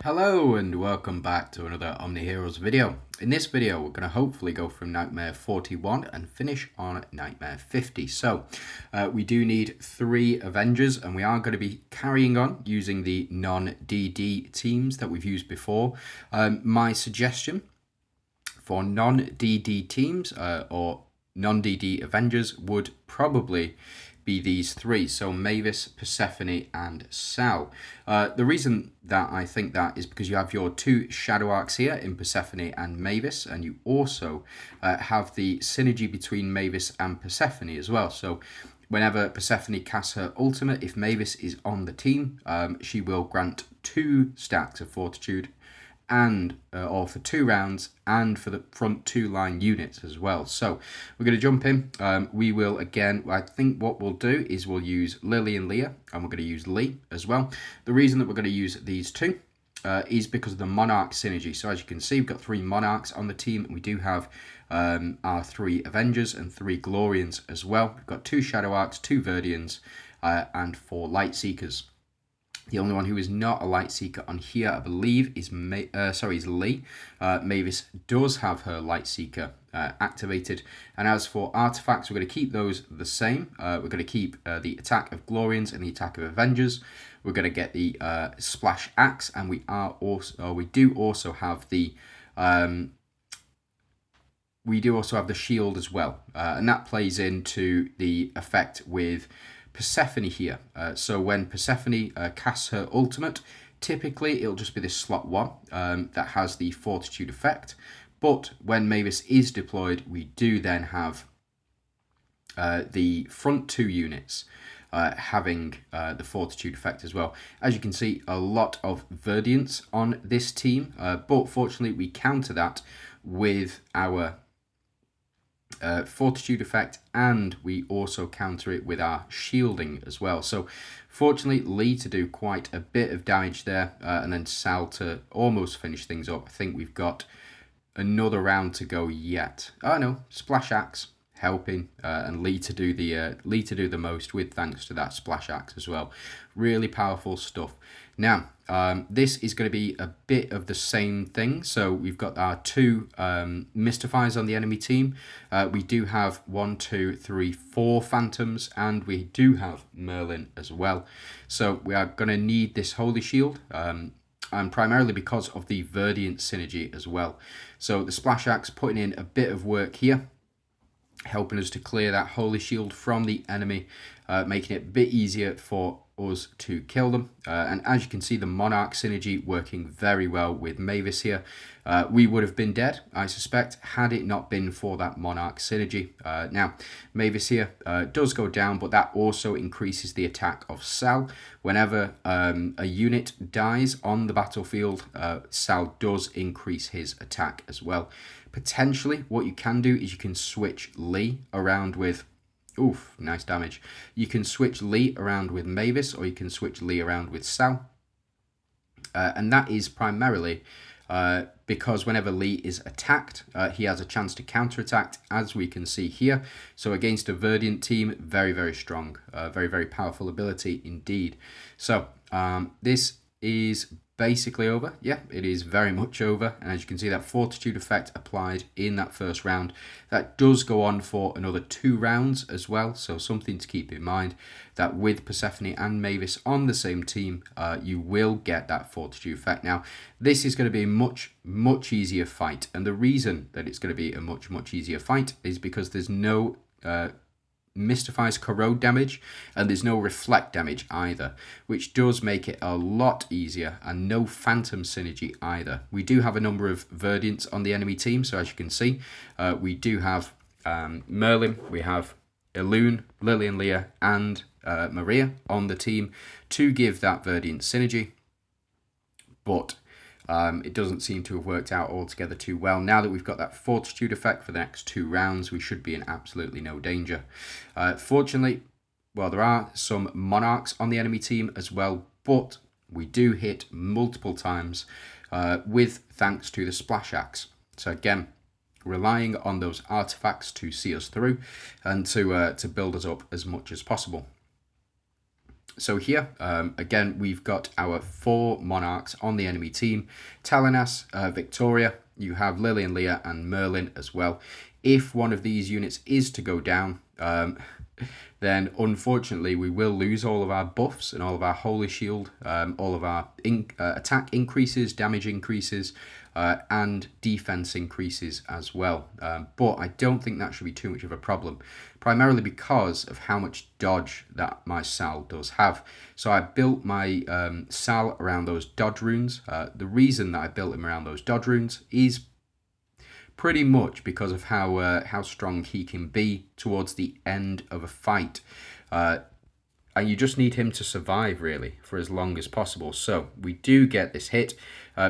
Hello and welcome back to another OMNIHEROES video. In this video we're going to hopefully go from Nightmare 41 and finish on Nightmare 50. So we do need 3 Avengers and we are going to be carrying on using the non-DD teams that we've used before. My suggestion for non-DD teams or non-DD Avengers would probably be these 3, so Mavis, Persephone and Sal. The reason that I think that is because you have your 2 shadow arcs here in Persephone and Mavis, and you also have the synergy between Mavis and Persephone as well. So whenever Persephone casts her ultimate, if Mavis is on the team, she will grant 2 stacks of fortitude and or for 2 rounds and for the front 2 line units as well. So we're going to jump in. We will again, I think what we'll do is we'll use Lily and Leah, and we're going to use Lee as well. The reason that we're going to use these 2 is because of the Monarch synergy. So as you can see, we've got 3 Monarchs on the team, and we do have our 3 Avengers and 3 Glorians as well. We've got 2 Shadow Arcs, 2 Verdians, and 4 Light Seekers. The only one who is not a Light Seeker on here, I believe, is Lee. Mavis does have her Light Seeker activated. And as for artifacts, we're going to keep those the same. We're going to keep the attack of Glorians and the attack of Avengers. We're going to get the Splash Axe, and we do also have the shield as well, and that plays into the effect with Persephone here. So when Persephone casts her ultimate, typically it'll just be this slot 1 that has the fortitude effect. But when Mavis is deployed, we do then have the front 2 units having the fortitude effect as well. As you can see, a lot of Verdients on this team, but fortunately we counter that with our fortitude effect, and we also counter it with our shielding as well. So fortunately, Lee to do quite a bit of damage there, and then Sal to almost finish things up. I think we've got another round to go yet. Oh no, Splash Axe helping, and Lee to do the most with thanks to that Splash Axe as well. Really powerful stuff. Now this is going to be a bit of the same thing. So we've got our 2 Mystifiers on the enemy team. We do have 1, 2, 3, 4 Phantoms, and we do have Merlin as well. So we are going to need this Holy Shield, and primarily because of the Verdient synergy as well. So the Splash Axe putting in a bit of work here, helping us to clear that Holy Shield from the enemy, making it a bit easier for us to kill them. And as you can see, the Monarch synergy working very well with Mavis here. We would have been dead, I suspect, had it not been for that Monarch synergy. Now, Mavis here does go down, but that also increases the attack of Sal. Whenever a unit dies on the battlefield, Sal does increase his attack as well. Potentially, what you can do is you can switch Lee around with... Oof, nice damage. You can switch Lee around with Mavis, or you can switch Lee around with Sal. And that is primarily because whenever Lee is attacked, he has a chance to counterattack, as we can see here. So against a Verdient team, very, very strong. Very, very powerful ability indeed. So this is basically over. Yeah, it is very much over, and as you can see, that fortitude effect applied in that first round, that does go on for another 2 rounds as well. So something to keep in mind, that with Persephone and Mavis on the same team, you will get that fortitude effect. Now this is going to be a much easier fight, and the reason that it's going to be a much easier fight is because there's no Mystifies corrode damage, and there's no reflect damage either, which does make it a lot easier, and no phantom synergy either. We do have a number of Verdients on the enemy team, so as you can see, we do have Merlin, we have Elune, Lily and Leah, and Maria on the team to give that Verdient synergy, but it doesn't seem to have worked out altogether too well. Now that we've got that fortitude effect for the next 2 rounds, we should be in absolutely no danger. Fortunately, well, there are some Monarchs on the enemy team as well, but we do hit multiple times with thanks to the Splash Axe. So again, relying on those artifacts to see us through and to build us up as much as possible. So here, again, we've got our 4 monarchs on the enemy team. Telenas, Victoria, you have Lily and Leah and Merlin as well. If one of these units is to go down, then unfortunately we will lose all of our buffs and all of our holy shield, all of our attack increases, damage increases, and defense increases as well. But I don't think that should be too much of a problem, primarily because of how much dodge that my Sal does have. So I built my Sal around those dodge runes. The reason that I built him around those dodge runes is pretty much because of how strong he can be towards the end of a fight. And you just need him to survive, really, for as long as possible. So we do get this hit.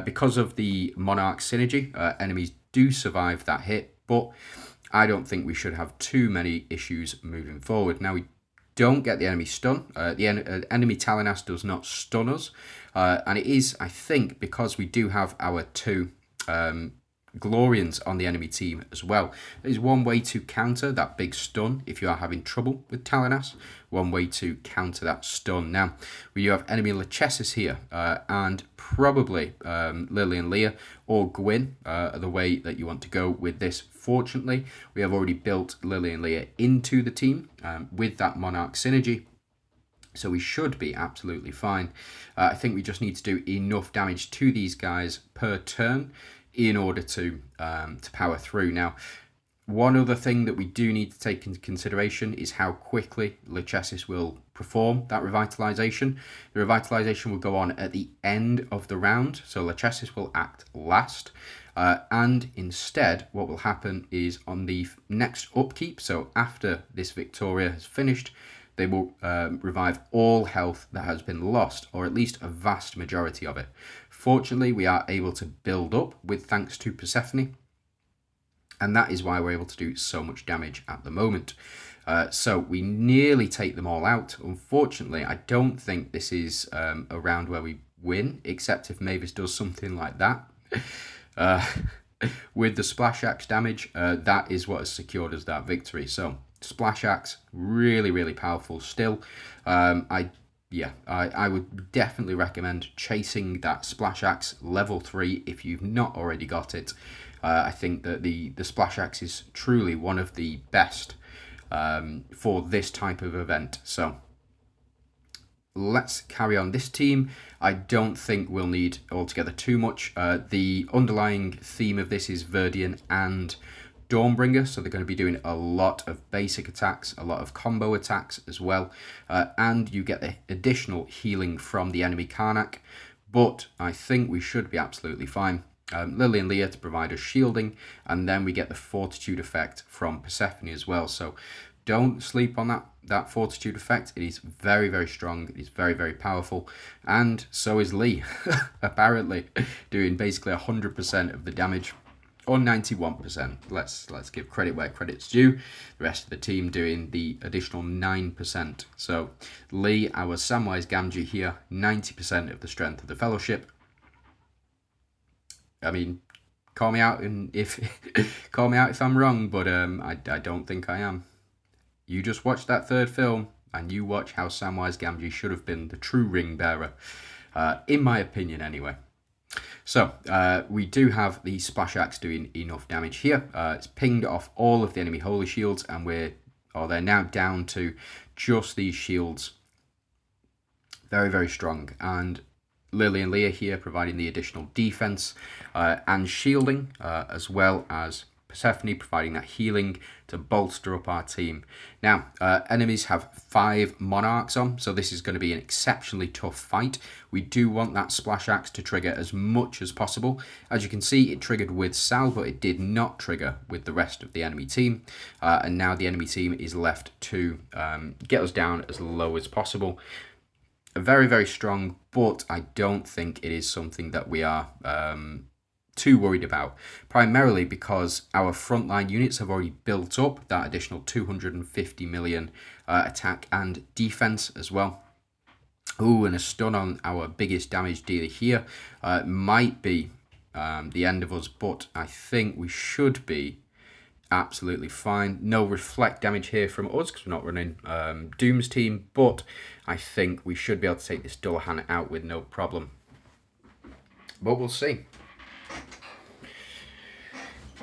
Because of the Monarch synergy, enemies do survive that hit, but I don't think we should have too many issues moving forward. Now, we don't get the enemy stun. The enemy Telenas does not stun us. And it is, I think, because we do have our 2 Glorians on the enemy team as well. There's one way to counter that big stun if you are having trouble with Telenas. One way to counter that stun. Now, we have enemy Lachesis here, and probably Lily and Leah or Gwyn are the way that you want to go with this. Fortunately, we have already built Lily and Leah into the team with that Monarch synergy. So we should be absolutely fine. I think we just need to do enough damage to these guys per turn in order to power through. Now, one other thing that we do need to take into consideration is how quickly Lachesis will perform that revitalization. The revitalization will go on at the end of the round, so Lachesis will act last. And instead, what will happen is on the next upkeep, so after this Victoria has finished, they will revive all health that has been lost, or at least a vast majority of it. Fortunately, we are able to build up with thanks to Persephone, and that is why we're able to do so much damage at the moment. So we nearly take them all out. Unfortunately, I don't think this is a round where we win, except if Mavis does something like that. With the Splash Axe damage, that is what has secured us that victory. So Splash Axe, really, really powerful still. I would definitely recommend chasing that Splash Axe level 3 if you've not already got it. I think that the Splash Axe is truly one of the best for this type of event. So let's carry on. This team, I don't think we'll need altogether too much. The underlying theme of this is Verdian and Dawnbringer, so they're going to be doing a lot of basic attacks, a lot of combo attacks as well, and you get the additional healing from the enemy Karnak, but I think we should be absolutely fine. Lily and Leah to provide us shielding, and then we get the Fortitude effect from Persephone as well, so don't sleep on that Fortitude effect. It is very, very strong, it is very, very powerful, and so is Lee, apparently, doing basically 100% of the damage. Or 91%. Let's give credit where credit's due. The rest of the team doing the additional 9%. So Lee, our Samwise Gamgee here, 90% of the strength of the Fellowship. I mean, call me out if I'm wrong, but I don't think I am. You just watch that 3rd film and you watch how Samwise Gamgee should have been the true ring bearer, in my opinion anyway. So, we do have the Splash Axe doing enough damage here. It's pinged off all of the enemy holy shields, and they're now down to just these shields. Very, very strong. And Lily and Leah here providing the additional defense and shielding, as well as Persephone providing that healing to bolster up our team. Now, enemies have 5 monarchs on, so this is going to be an exceptionally tough fight. We do want that Splash Axe to trigger as much as possible. As you can see, it triggered with Sal, but it did not trigger with the rest of the enemy team. And now the enemy team is left to get us down as low as possible. Very, very strong, but I don't think it is something that we are too worried about, primarily because our frontline units have already built up that additional 250 million attack and defense as well. Ooh, and a stun on our biggest damage dealer here might be the end of us, but I think we should be absolutely fine. No reflect damage here from us because we're not running Doom's team, but I think we should be able to take this Dullahan out with no problem. But we'll see.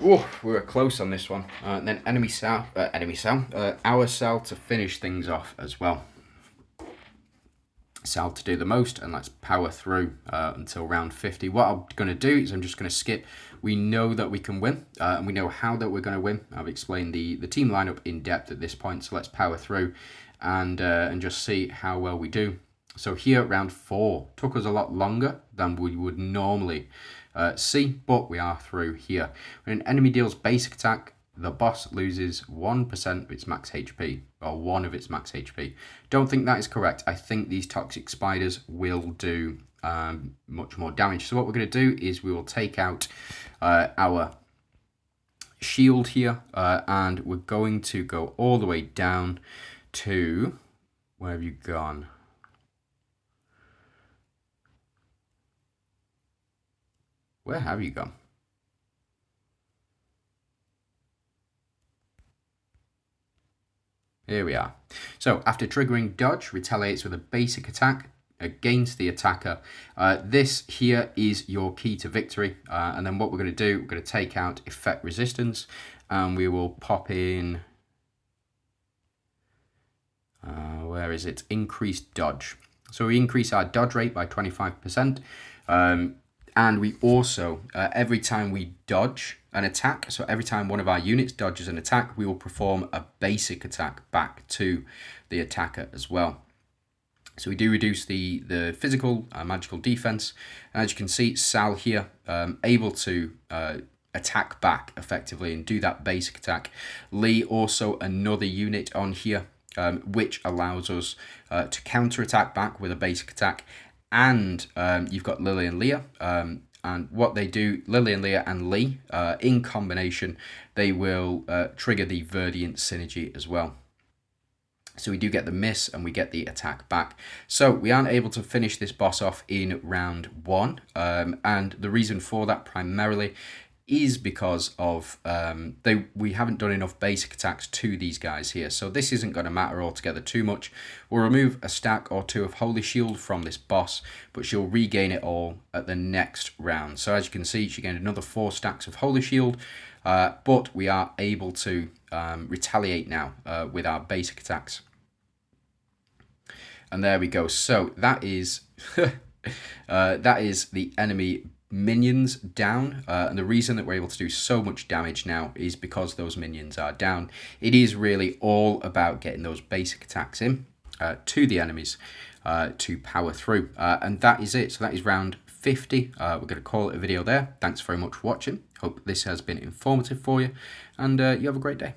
Oh, we were close on this one. And then our Sal to finish things off as well. Sal to do the most, and let's power through until round 50. What I'm going to do is I'm just going to skip. We know that we can win, and we know how that we're going to win. I've explained the team lineup in depth at this point, so let's power through and just see how well we do. So here, round 4 took us a lot longer than we would normally see, but we are through here. When an enemy deals basic attack, the boss loses 1% of its max HP, or 1 of its max HP. Don't think that is correct. I think these toxic spiders will do much more damage. So what we're going to do is we will take out our shield here, and we're going to go all the way down to... Where have you gone? Where have you gone? Here we are. So after triggering dodge, retaliates with a basic attack against the attacker. This here is your key to victory. And then what we're going to do, we're going to take out effect resistance, and we will pop in... where is it? Increased dodge. So we increase our dodge rate by 25%. And we also, every time we dodge an attack, so every time one of our units dodges an attack, we will perform a basic attack back to the attacker as well. So we do reduce the physical magical defense. And as you can see, Sal here, able to attack back effectively and do that basic attack. Lee also another unit on here, which allows us to counter attack back with a basic attack. And you've got Lily and Leah, and what they do, Lily and Leah and Lee, in combination, they will trigger the Verdiant synergy as well. So we do get the miss and we get the attack back. So we aren't able to finish this boss off in round 1, and the reason for that primarily is because of we haven't done enough basic attacks to these guys here. So this isn't going to matter altogether too much. We'll remove a stack or 2 of Holy Shield from this boss, but she'll regain it all at the next round. So as you can see, she gained another 4 stacks of Holy Shield, but we are able to retaliate now with our basic attacks. And there we go. So that is that is the enemy minions down, and the reason that we're able to do so much damage now is because those minions are down. It is really all about getting those basic attacks in to the enemies to power through, and that is it. So that is round 50. We're going to call it a video there. Thanks very much for watching. Hope this has been informative for you, and you have a great day.